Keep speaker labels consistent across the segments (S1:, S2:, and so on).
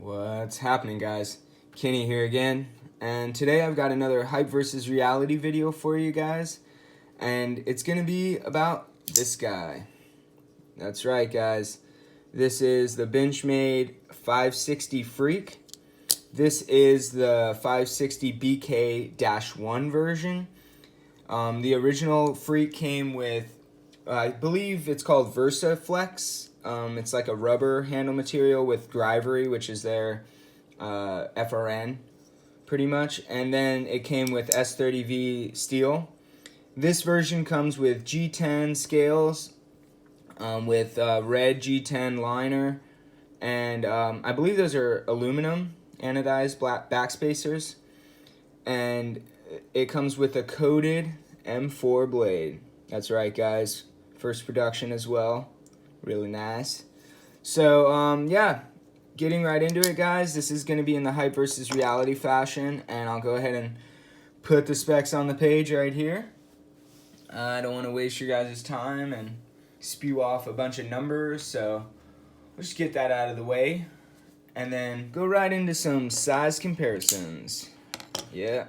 S1: What's happening, guys? Kenny here again, and today I've got another hype versus reality video for you guys, and it's gonna be about this guy. That's right, guys. This is the Benchmade 560 Freek. This is the 560BK-1 version. The original Freek came with, I believe it's called VersaFlex. It's like a rubber handle material with Grivery, which is their FRN, pretty much. And then it came with S30V steel. This version comes with G10 scales, with red G10 liner, and I believe those are aluminum anodized black backspacers. And it comes with a coated M4 blade. That's right, guys. First production as well. Really nice. So, yeah, getting right into it, guys. This is going to be in the hype versus reality fashion, and I'll go ahead and put the specs on the page right here. I don't want to waste your guys' time and spew off a bunch of numbers, so we'll just get that out of the way and then go right into some size comparisons. Yeah.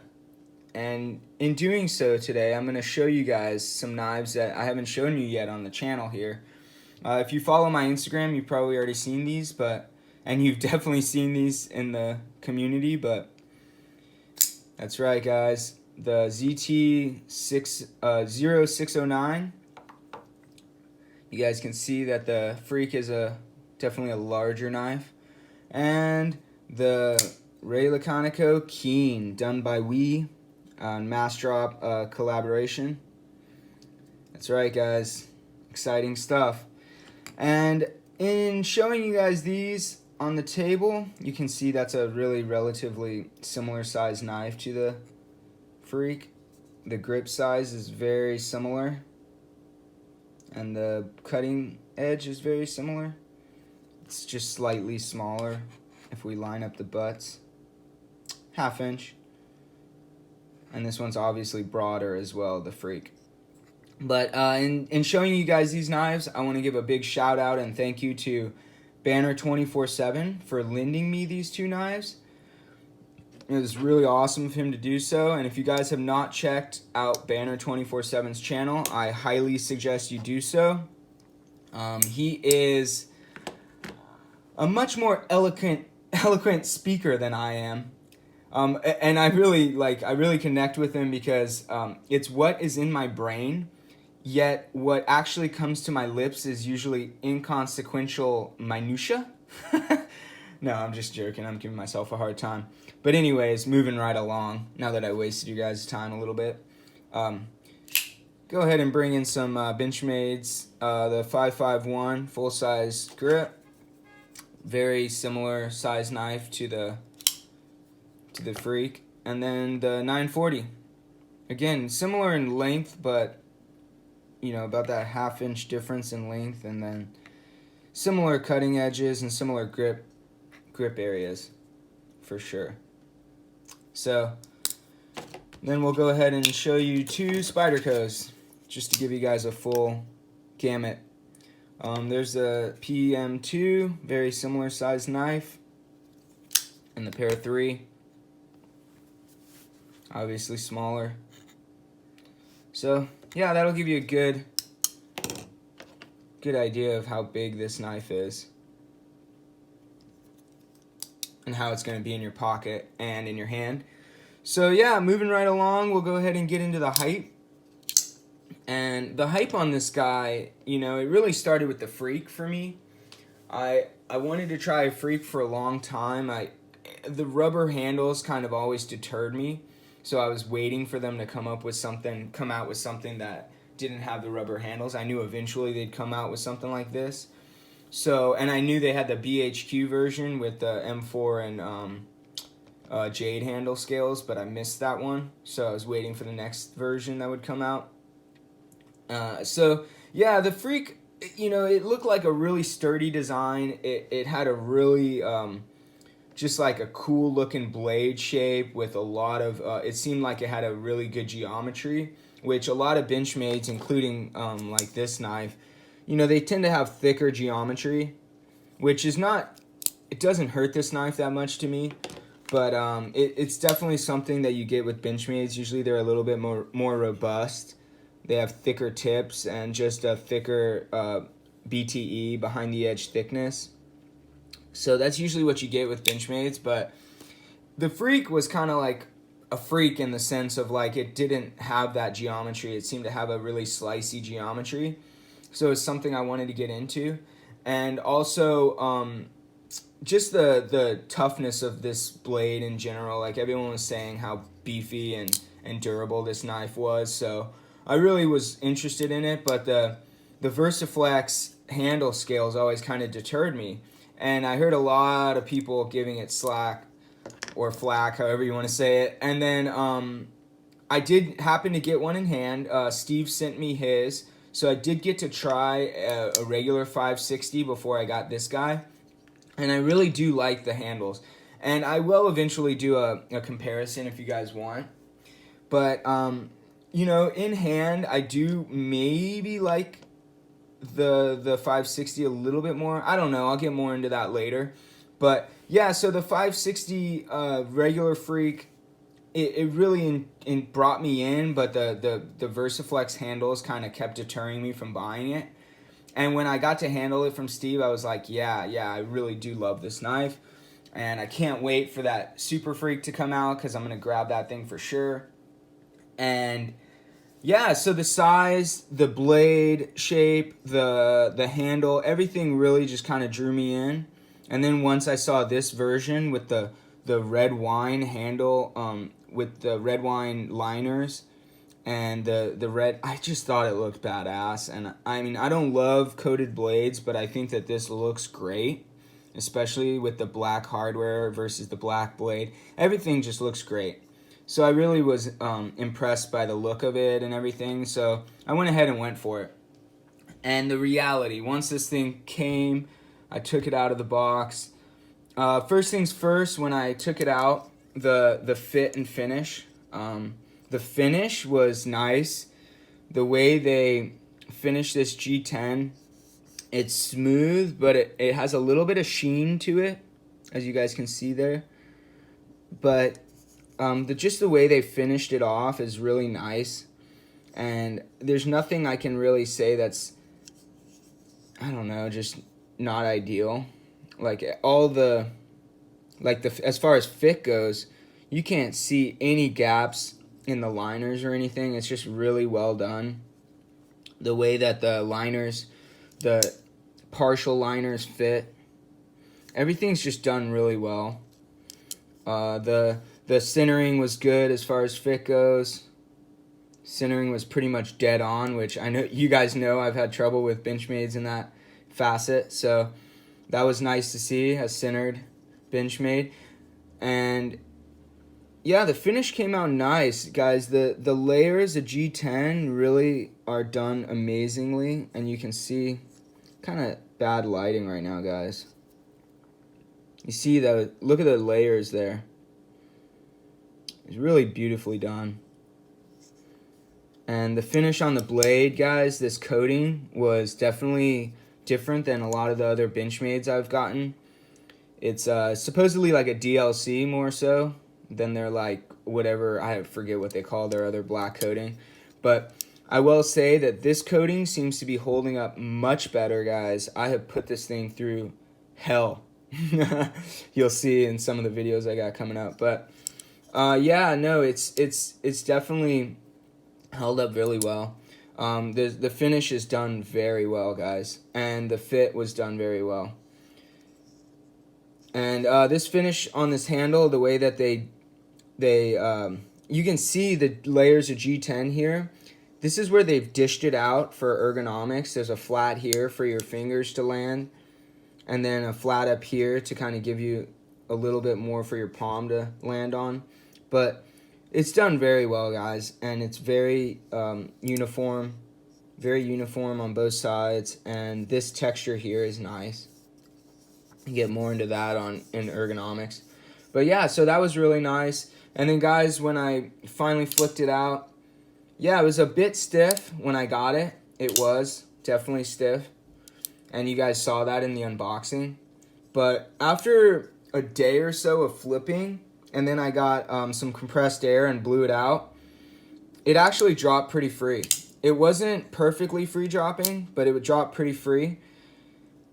S1: And in doing so today, I'm going to show you guys some knives that I haven't shown you yet on the channel here. If you follow my Instagram, you've probably already seen these, and you've definitely seen these in the community, but that's right, guys. The ZT0609. You guys can see that the Freek is definitely a larger knife. And the Ray Laconico Keen, done by We on Mass Drop collaboration. That's right, guys. Exciting stuff. And in showing you guys these on the table, you can see that's a really relatively similar size knife to the Freek. The grip size is very similar, and the cutting edge is very similar. It's just slightly smaller if we line up the butts. 1/2 inch. And this one's obviously broader as well, the Freek. But in showing you guys these knives, I want to give a big shout out and thank you to Banner247 for lending me these two knives. It was really awesome of him to do so, and if you guys have not checked out Banner247's channel, I highly suggest you do so. He is a much more eloquent speaker than I am. And I really connect with him because it's what is in my brain, yet what actually comes to my lips is usually inconsequential minutia. No, I'm just joking. I'm giving myself a hard time. But anyways, moving right along, now that I wasted you guys' time a little bit. Go ahead and bring in some Benchmades, the 551 full-size grip. Very similar size knife to the Freek. And then the 940. Again, similar in length, but you know, about that 1/2 inch difference in length, and then similar cutting edges and similar grip areas for sure. So then we'll go ahead and show you two Spydercos just to give you guys a full gamut. There's the PM2, very similar size knife, and the Pair 3, obviously smaller. So yeah, that'll give you a good idea of how big this knife is and how it's going to be in your pocket and in your hand. So yeah, moving right along, we'll go ahead and get into the hype. And the hype on this guy, you know, it really started with the Freek for me. I wanted to try a Freek for a long time. The rubber handles kind of always deterred me. So I was waiting for them to come out with something that didn't have the rubber handles. I knew eventually they'd come out with something like this. So, and I knew they had the BHQ version with the M4 and jade handle scales, but I missed that one. So I was waiting for the next version that would come out. So yeah, the Freek, you know, it looked like a really sturdy design. It had a really just like a cool looking blade shape with a lot of, it seemed like it had a really good geometry, which a lot of Benchmades, including like this knife, you know, they tend to have thicker geometry, which is not it doesn't hurt this knife that much to me, but it's definitely something that you get with Benchmades. Usually they're a little bit more robust. They have thicker tips and just a thicker BTE, behind the edge thickness. So that's usually what you get with Benchmades, but the Freek was kind of like a freak in the sense of like it didn't have that geometry. It seemed to have a really slicey geometry. So it's something I wanted to get into. And also just the toughness of this blade in general. Like everyone was saying how beefy and durable this knife was. So I really was interested in it, but the VersaFlex handle scales always kind of deterred me. And I heard a lot of people giving it slack or flack, however you want to say it. And then I did happen to get one in hand. Steve sent me his. So I did get to try a regular 560 before I got this guy. And I really do like the handles. And I will eventually do a comparison if you guys want. But, you know, in hand, I do maybe like the 560 a little bit more. I don't know. I'll get more into that later. But, yeah, so the 560 regular Freek, it really brought me in, but the VersaFlex handles kind of kept deterring me from buying it. And when I got to handle it from Steve, I was like, yeah, I really do love this knife. And I can't wait for that Super Freek to come out because I'm going to grab that thing for sure. And yeah, so the size, the blade shape, the handle, everything really just kind of drew me in. And then once I saw this version with the red wine handle, with the red wine liners and the red, I just thought it looked badass. And I mean, I don't love coated blades, but I think that this looks great, especially with the black hardware versus the black blade. Everything just looks great. So I really was impressed by the look of it and everything. So I went ahead and went for it. And the reality, once this thing came, I took it out of the box. First things first, when I took it out, the fit and finish. The finish was nice. The way they finished this G10, it's smooth, but it has a little bit of sheen to it, as you guys can see there. But just the way they finished it off is really nice. And there's nothing I can really say that's, I don't know, just not ideal. Like as far as fit goes, you can't see any gaps in the liners or anything. It's just really well done. The way that the liners, the partial liners fit, everything's just done really well. The centering was good as far as fit goes. Centering was pretty much dead on, which I know you guys know I've had trouble with Benchmades in that facet. So that was nice to see, a centered Benchmade. And yeah, the finish came out nice, guys. The layers of G10 really are done amazingly, and you can see kind of bad lighting right now, guys. You see look at the layers there. It's really beautifully done. And the finish on the blade, guys, this coating was definitely different than a lot of the other Benchmades I've gotten. It's supposedly like a DLC more so than their like whatever, I forget what they call their other black coating. But I will say that this coating seems to be holding up much better, guys. I have put this thing through hell. You'll see in some of the videos I got coming up. But yeah, no, it's definitely held up really well. The finish is done very well, guys, and the fit was done very well. And this finish on this handle, the way that they you can see the layers of G10 here. This is where they've dished it out for ergonomics. There's a flat here for your fingers to land, and then a flat up here to kind of give you a little bit more for your palm to land on. But it's done very well, guys, and it's very uniform on both sides, and this texture here is nice. You get more into that in ergonomics. But yeah, so that was really nice. And then, guys, when I finally flicked it out, yeah, it was a bit stiff when I got it. It was definitely stiff, and you guys saw that in the unboxing. But after a day or so of flipping, and then I got some compressed air and blew it out, it actually dropped pretty free. It wasn't perfectly free dropping, but it would drop pretty free.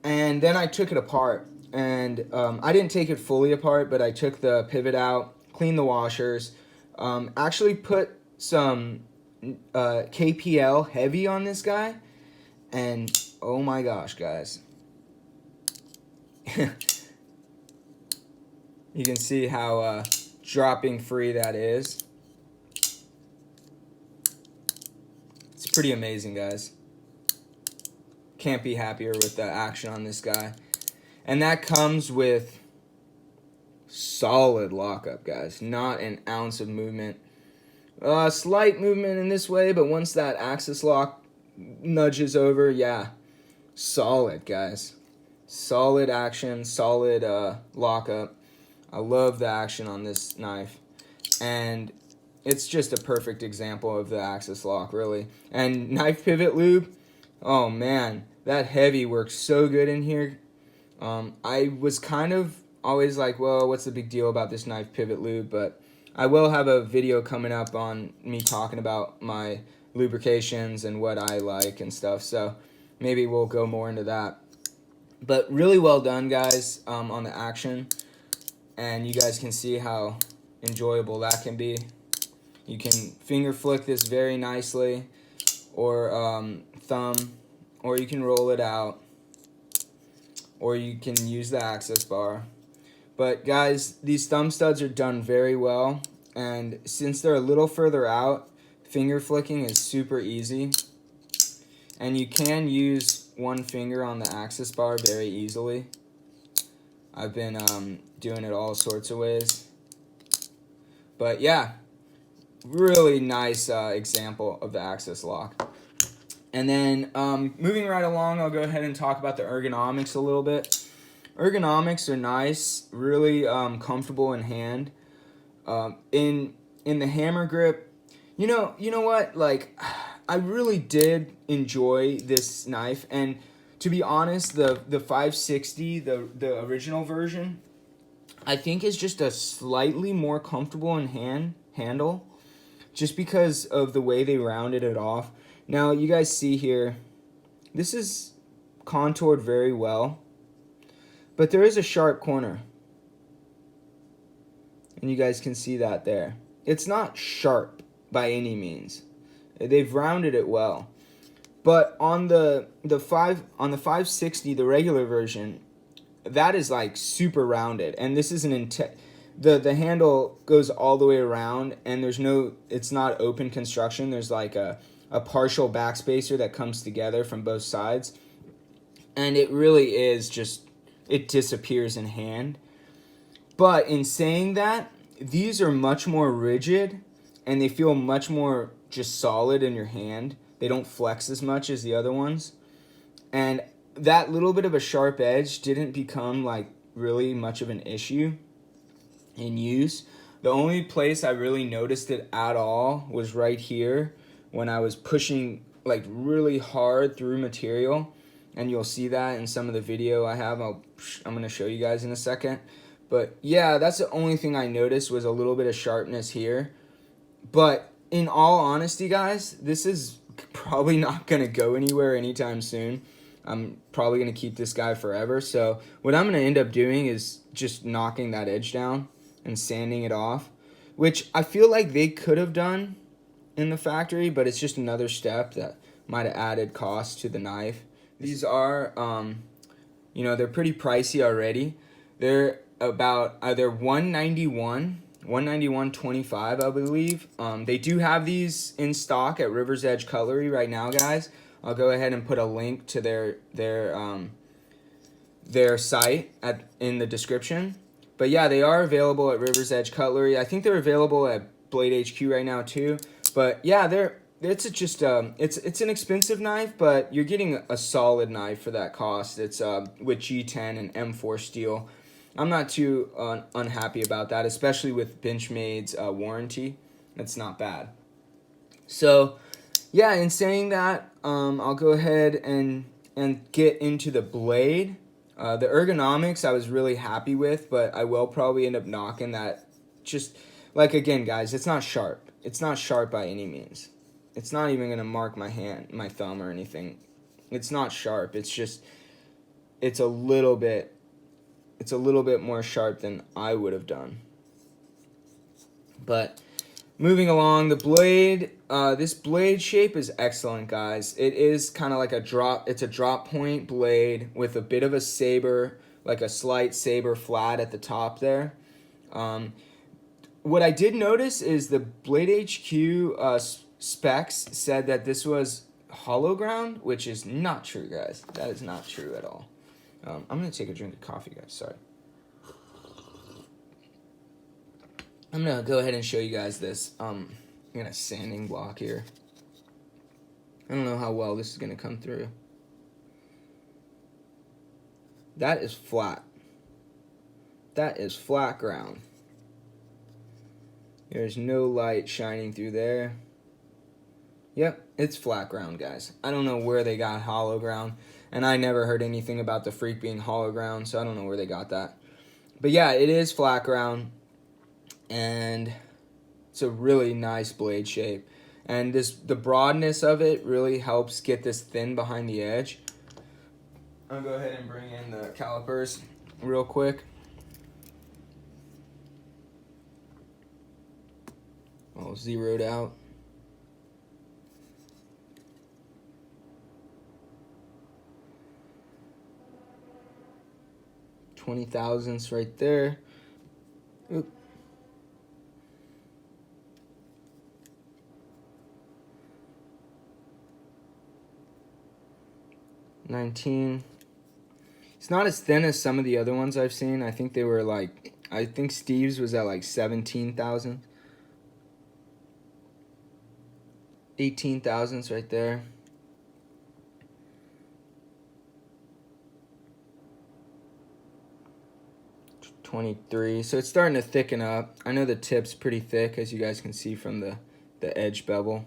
S1: And then I took it apart, and I didn't take it fully apart, but I took the pivot out, cleaned the washers, actually put some KPL heavy on this guy, and oh my gosh, guys. You can see how dropping free that is. It's pretty amazing, guys. Can't be happier with the action on this guy. And that comes with solid lockup, guys. Not an ounce of movement. Slight movement in this way, but once that axis lock nudges over, yeah, solid, guys. Solid action, solid lockup. I love the action on this knife. And it's just a perfect example of the axis lock, really. And knife pivot lube, oh man, that heavy works so good in here. I was kind of always like, well, what's the big deal about this knife pivot lube? But I will have a video coming up on me talking about my lubrications and what I like and stuff. So maybe we'll go more into that. But really well done, guys, on the action. And you guys can see how enjoyable that can be. You can finger flick this very nicely, or thumb, or you can roll it out, or you can use the access bar. But guys, these thumb studs are done very well, and since they're a little further out, finger flicking is super easy. And you can use one finger on the access bar very easily. I've been doing it all sorts of ways. But yeah, really nice example of the access lock. And then moving right along, I'll go ahead and talk about the ergonomics a little bit. Ergonomics are nice, really comfortable in hand. In the hammer grip, you know what? Like, I really did enjoy this knife, and to be honest, the 560, the original version, I think is just a slightly more comfortable in handle, just because of the way they rounded it off. Now, you guys see here, this is contoured very well, but there is a sharp corner. And you guys can see that there. It's not sharp by any means. They've rounded it well. But on the 560, the regular version, that is like super rounded. And this is the handle goes all the way around, and it's not open construction. There's like a partial backspacer that comes together from both sides. And it really is just, it disappears in hand. But in saying that, these are much more rigid, and they feel much more just solid in your hand. They don't flex as much as the other ones. And that little bit of a sharp edge didn't become like really much of an issue in use. The only place I really noticed it at all was right here when I was pushing like really hard through material. And you'll see that in some of the video I have. I'm going to show you guys in a second. But yeah, that's the only thing I noticed, was a little bit of sharpness here. But in all honesty, guys, this is probably not going to go anywhere anytime soon. I'm probably going to keep this guy forever. So what I'm going to end up doing is just knocking that edge down and sanding it off, which I feel like they could have done in the factory, but it's just another step that might have added cost to the knife. These are, they're pretty pricey already. They're about either $191.25, I believe. They do have these in stock at River's Edge Cutlery right now, guys. I'll go ahead and put a link to their site in the description. But yeah, they are available at River's Edge Cutlery. I think they're available at Blade HQ right now too. But yeah, it's an expensive knife, but you're getting a solid knife for that cost. It's with G10 and M4 steel. I'm not too unhappy about that, especially with Benchmade's warranty. That's not bad. So yeah, in saying that, I'll go ahead and get into the blade. The ergonomics I was really happy with, but I will probably end up knocking that. Just like, again, guys, it's not sharp. It's not sharp by any means. It's not even gonna mark my hand, my thumb, or anything. It's not sharp. It's just it's a little bit more sharp than I would have done. But moving along, the blade, this blade shape is excellent, guys. It is kind of like it's a drop point blade with a bit of a saber, like a slight saber flat at the top there. What I did notice is the Blade HQ specs said that this was hollow ground, which is not true, guys. That is not true at all. I'm going to take a drink of coffee, guys. Sorry. I'm going to go ahead and show you guys this. I'm going to sanding block here. I don't know how well this is going to come through. That is flat. That is flat ground. There's no light shining through there. Yep, it's flat ground, guys. I don't know where they got hollow ground, and I never heard anything about the Freek being hollow ground, so I don't know where they got that. But yeah, it is flat ground, and it's a really nice blade shape. And the broadness of it really helps get this thin behind the edge. I'll go ahead and bring in the calipers real quick. All zeroed out. $20 thousandths right there. Oop. $19. It's not as thin as some of the other ones I've seen. I think they were like, I think Steve's was at like 17,000. 18 thousandths right there. $23. So it's starting to thicken up. I know the tip's pretty thick, as you guys can see from the edge bevel.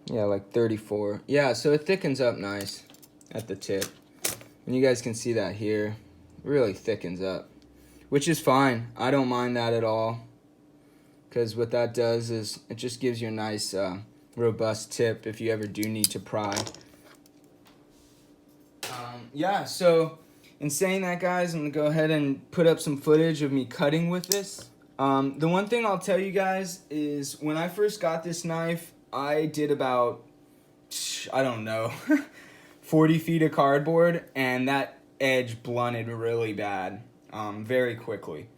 S1: Yeah, like 34. Yeah, so it thickens up nice at the tip. And you guys can see that here. It really thickens up, which is fine. I don't mind that at all, because what that does is it just gives you a nice robust tip if you ever do need to pry. Yeah, so in saying that, guys, I'm going to go ahead and put up some footage of me cutting with this. The one thing I'll tell you guys is when I first got this knife, I did about, I don't know, 40 feet of cardboard, and that edge blunted really bad, very quickly.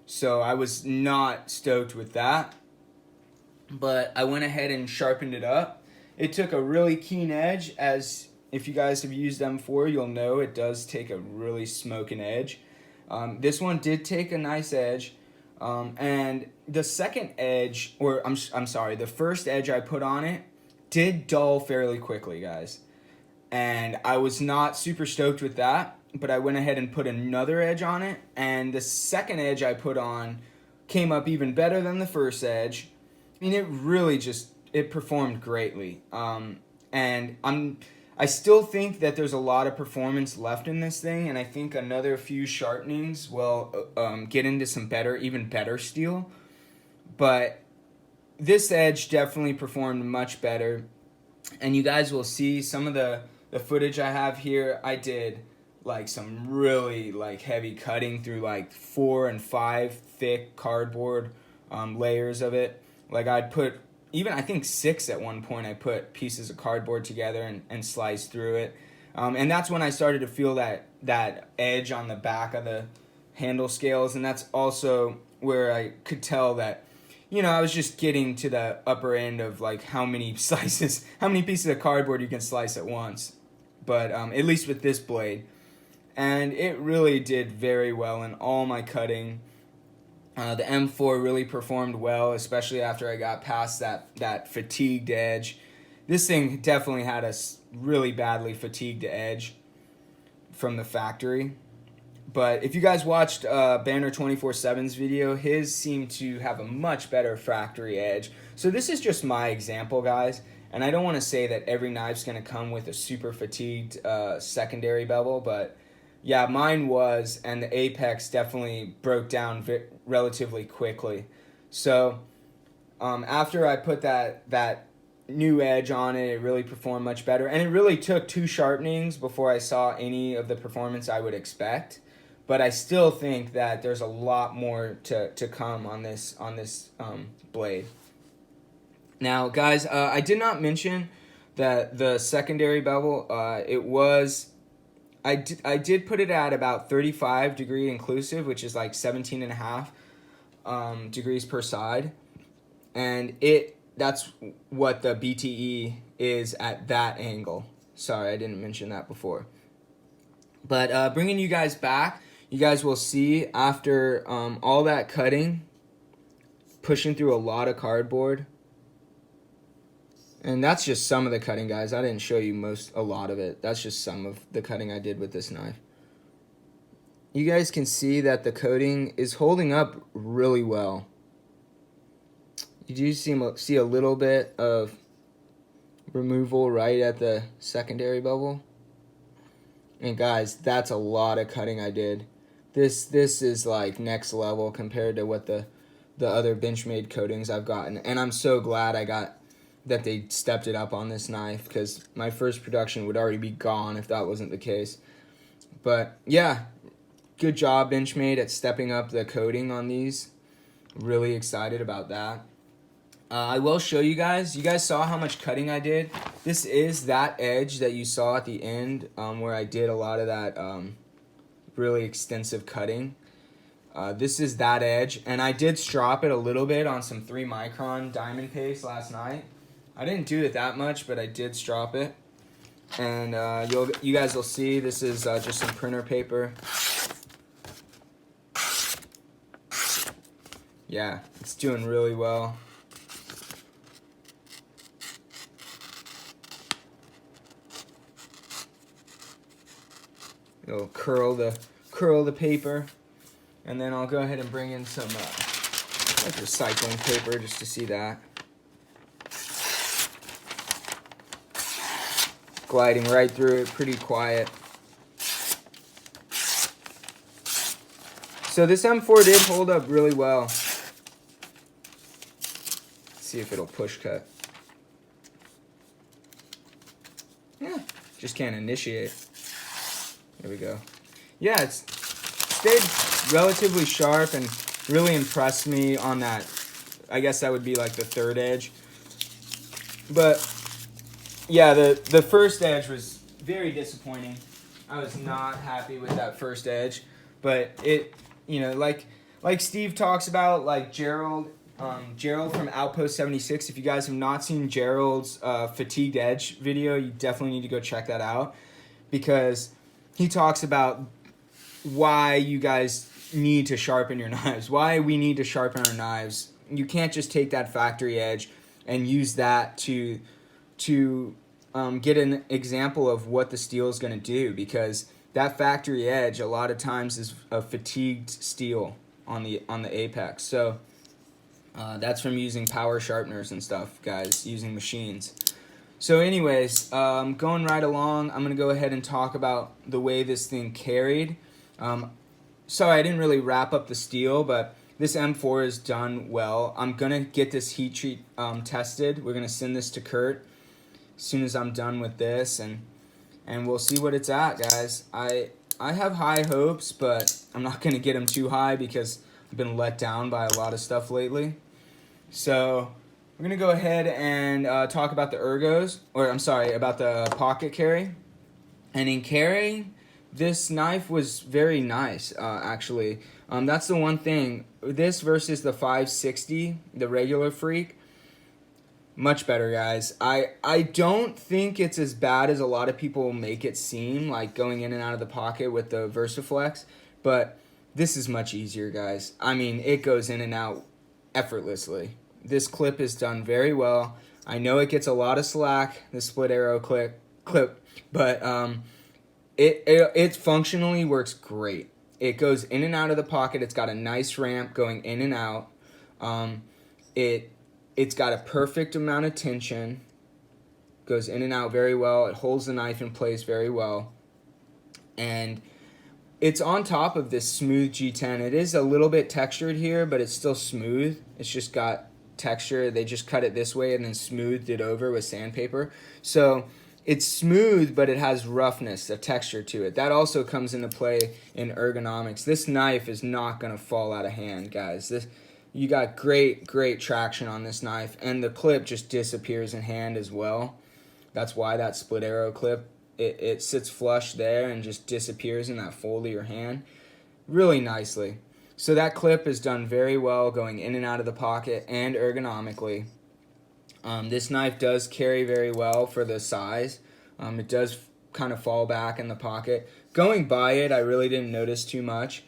S1: So I was not stoked with that, but I went ahead and sharpened it up. It took a really keen edge, as if you guys have used them before, you'll know it does take a really smoking edge. This one did take a nice edge. And the second edge, or I'm sorry, the first edge I put on it did dull fairly quickly, guys. And I was not super stoked with that, but I went ahead and put another edge on it, and the second edge I put on came up even better than the first edge. I mean, it really just, it performed greatly. And I still think that there's a lot of performance left in this thing, and I think another few sharpenings will get into some even better steel. But this edge definitely performed much better, and you guys will see some of the footage I have here. I did like some really like heavy cutting through like 4 and 5 thick cardboard layers of it. Like I'd put, even I think 6 at one point, I put pieces of cardboard together and sliced through it. And that's when I started to feel that edge on the back of the handle scales. And that's also where I could tell that, you know, I was just getting to the upper end of like how many pieces of cardboard you can slice at once. But at least with this blade. And it really did very well in all my cutting. The M4 really performed well, especially after I got past that fatigued edge. This thing definitely had a really badly fatigued edge from the factory. But if you guys watched Banner 24/7's video, his seemed to have a much better factory edge. So this is just my example, guys. And I don't want to say that every knife's going to come with a super fatigued secondary bevel, but yeah, mine was, and the apex definitely broke down relatively quickly. So after I put that new edge on it, it really performed much better. And it really took 2 sharpenings before I saw any of the performance I would expect. But I still think that there's a lot more to come on this blade. Now, guys, I did not mention that the secondary bevel, I did put it at about 35 degree inclusive, which is like 17.5 degrees per side. And that's what the BTE is at that angle. Sorry, I didn't mention that before. But bringing you guys back, you guys will see after all that cutting, pushing through a lot of cardboard. And that's just some of the cutting, guys. I didn't show you a lot of it. That's just some of the cutting I did with this knife. You guys can see that the coating is holding up really well. You do see a little bit of removal right at the secondary bevel. And guys, that's a lot of cutting I did. This is like next level compared to what the other Benchmade coatings I've gotten. And I'm so glad that they stepped it up on this knife, because my first production would already be gone if that wasn't the case. But yeah, good job Benchmade at stepping up the coating on these. Really excited about that. I will show you guys. You guys saw how much cutting I did. This is that edge that you saw at the end where I did a lot of that really extensive cutting. This is that edge, and I did strop it a little bit on some 3-micron diamond paste last night. I didn't do it that much, but I did strop it. And you guys will see this is just some printer paper. Yeah, it's doing really well. It'll curl the paper, and then I'll go ahead and bring in some like recycling paper just to see that. Gliding right through it, pretty quiet. So this M4 did hold up really well. Let's see if it'll push cut. Yeah, just can't initiate. There we go. Yeah, it's stayed relatively sharp and really impressed me on that. I guess that would be like the 3rd edge. But yeah, the first edge was very disappointing. I was not happy with that first edge. But it, like Steve talks about, like Gerald from Outpost 76. If you guys have not seen Gerald's fatigued edge video, you definitely need to go check that out, because he talks about why you guys need to sharpen your knives, why we need to sharpen our knives. You can't just take that factory edge and use that to get an example of what the steel is going to do, because that factory edge a lot of times is a fatigued steel on the apex. So that's from using power sharpeners and stuff, guys, using machines. So anyways, going right along, I'm going to go ahead and talk about the way this thing carried. Sorry, I didn't really wrap up the steel, but this M4 is done well. I'm going to get this heat treat tested. We're going to send this to Kurt as soon as I'm done with this, and we'll see what it's at, guys. I have high hopes, but I'm not going to get them too high because I've been let down by a lot of stuff lately. So we're going to go ahead and talk about the about the pocket carry. And in carrying, this knife was very nice, actually. That's the one thing. This versus the 560, the regular Freek, much better, guys. I don't think it's as bad as a lot of people make it seem, like going in and out of the pocket with the VersaFlex, but this is much easier, guys. I mean, it goes in and out effortlessly. This clip is done very well. I know it gets a lot of slack, the split arrow clip, but it functionally works great. It goes in and out of the pocket. It's got a nice ramp going in and out. It's got a perfect amount of tension. Goes in and out very well. It holds the knife in place very well. And it's on top of this smooth G10. It is a little bit textured here, but it's still smooth. It's just got texture. They just cut it this way and then smoothed it over with sandpaper. So it's smooth, but it has roughness, a texture to it. That also comes into play in ergonomics. This knife is not going to fall out of hand, guys. You got great traction on this knife, and the clip just disappears in hand as well. That's why that split arrow clip, it sits flush there and just disappears in that fold of your hand really nicely. So that clip is done very well going in and out of the pocket and ergonomically. This knife does carry very well for the size. It does kind of fall back in the pocket. Going by it, I really didn't notice too much.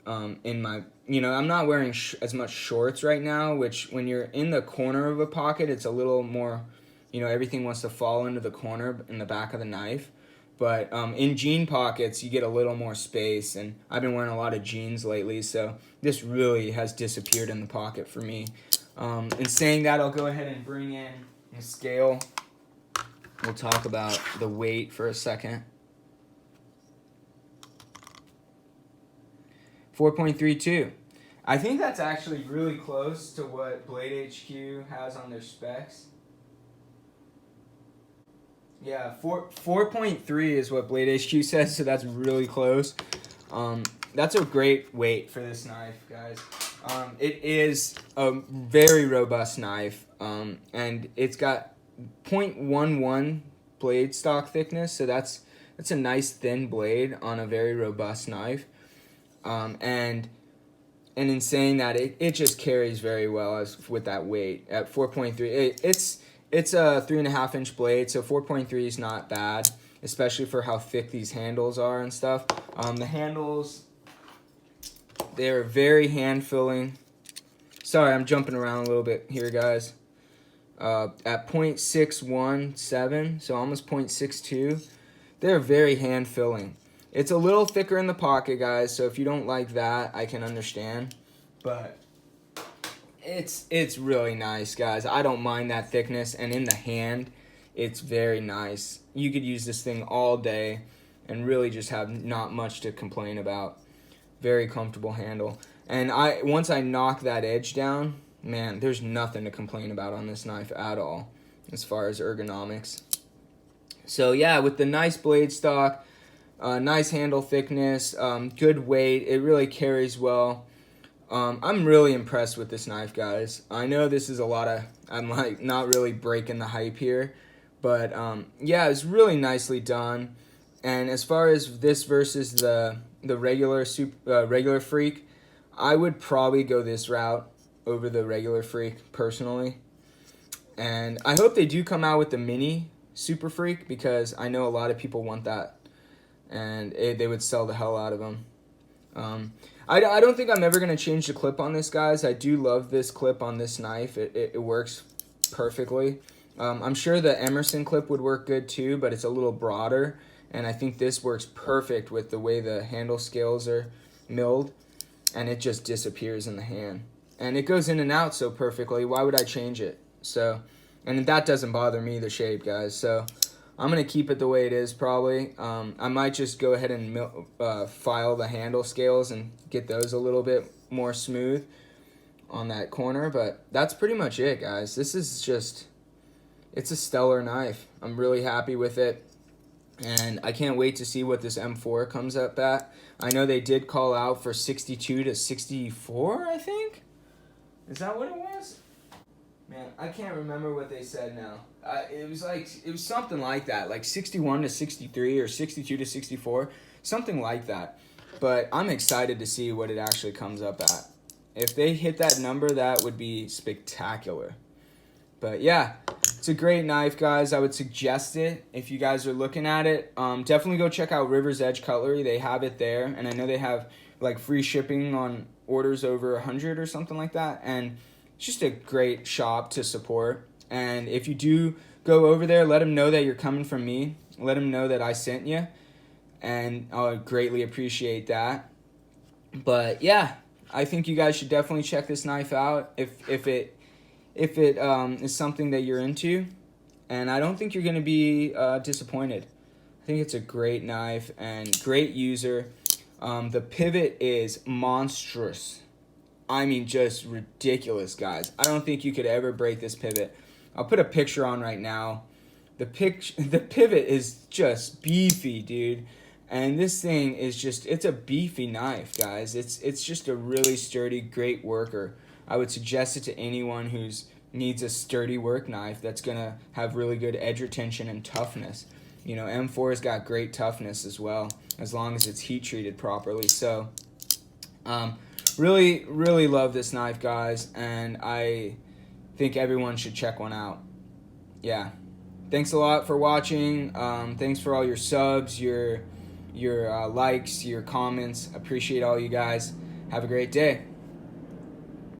S1: I'm not wearing as much shorts right now, which when you're in the corner of a pocket, it's a little more, everything wants to fall into the corner in the back of the knife. But in jean pockets, you get a little more space, and I've been wearing a lot of jeans lately, so this really has disappeared in the pocket for me. In saying that, I'll go ahead and bring in a scale. We'll talk about the weight for a second. 4.32. I think that's actually really close to what Blade HQ has on their specs. Yeah, 4.3 is what Blade HQ says, so that's really close. That's a great weight for this knife, guys. It is a very robust knife, and it's got 0.11 blade stock thickness, so that's a nice thin blade on a very robust knife. And in saying that, it just carries very well with that weight at 4.3. It's a 3.5 inch blade, so 4.3 is not bad, especially for how thick these handles are and stuff. The handles, they're very hand filling. Sorry, I'm jumping around a little bit here, guys. At 0.617, so almost 0.62, they're very hand filling. It's a little thicker in the pocket, guys, so if you don't like that, I can understand. But it's really nice, guys. I don't mind that thickness, and in the hand, it's very nice. You could use this thing all day and really just have not much to complain about. Very comfortable handle. And once I knock that edge down, man, there's nothing to complain about on this knife at all as far as ergonomics. So yeah, with the nice blade stock, nice handle thickness, good weight, it really carries well. I'm really impressed with this knife, guys. I know this is I'm like not really breaking the hype here, but yeah, it's really nicely done. And as far as this versus the regular Freek, I would probably go this route over the regular Freek personally. And I hope they do come out with the mini Super Freek, because I know a lot of people want that, and they would sell the hell out of them. I don't think I'm ever going to change the clip on this, guys. I do love this clip on this knife. It works perfectly. I'm sure the Emerson clip would work good too, but it's a little broader, and I think this works perfect with the way the handle scales are milled, and it just disappears in the hand. And it goes in and out so perfectly. Why would I change it? So, and that doesn't bother me, the shape, guys. So I'm going to keep it the way it is probably. I might just go ahead and file the handle scales and get those a little bit more smooth on that corner. But that's pretty much it, guys. This is just, it's a stellar knife. I'm really happy with it. And I can't wait to see what this M4 comes up at. I know they did call out for 62 to 64, I think. Is that what it was? Man, I can't remember what they said now. It was something like that, like 61 to 63 or 62 to 64, something like that. But I'm excited to see what it actually comes up at. If they hit that number, that would be spectacular. But yeah, it's a great knife, guys. I would suggest it if you guys are looking at it. Definitely go check out River's Edge Cutlery. They have it there, and I know they have like free shipping on orders over 100 or something like that. And it's just a great shop to support. And if you do go over there, let them know that you're coming from me. Let them know that I sent you, and I would greatly appreciate that. But yeah, I think you guys should definitely check this knife out if it is something that you're into, and I don't think you're gonna be disappointed. I think it's a great knife and great user. The pivot is monstrous. I mean, just ridiculous, guys. I don't think you could ever break this pivot. I'll put a picture on right now. The pivot is just beefy, dude. And this thing is just, it's a beefy knife, guys. It's just a really sturdy, great worker. I would suggest it to anyone who's needs a sturdy work knife that's going to have really good edge retention and toughness. You know, M4's got great toughness as well, as long as it's heat treated properly. So, really, really love this knife, guys, and I think everyone should check one out. Yeah. Thanks a lot for watching. Thanks for all your subs, your likes, your comments. Appreciate all you guys. Have a great day.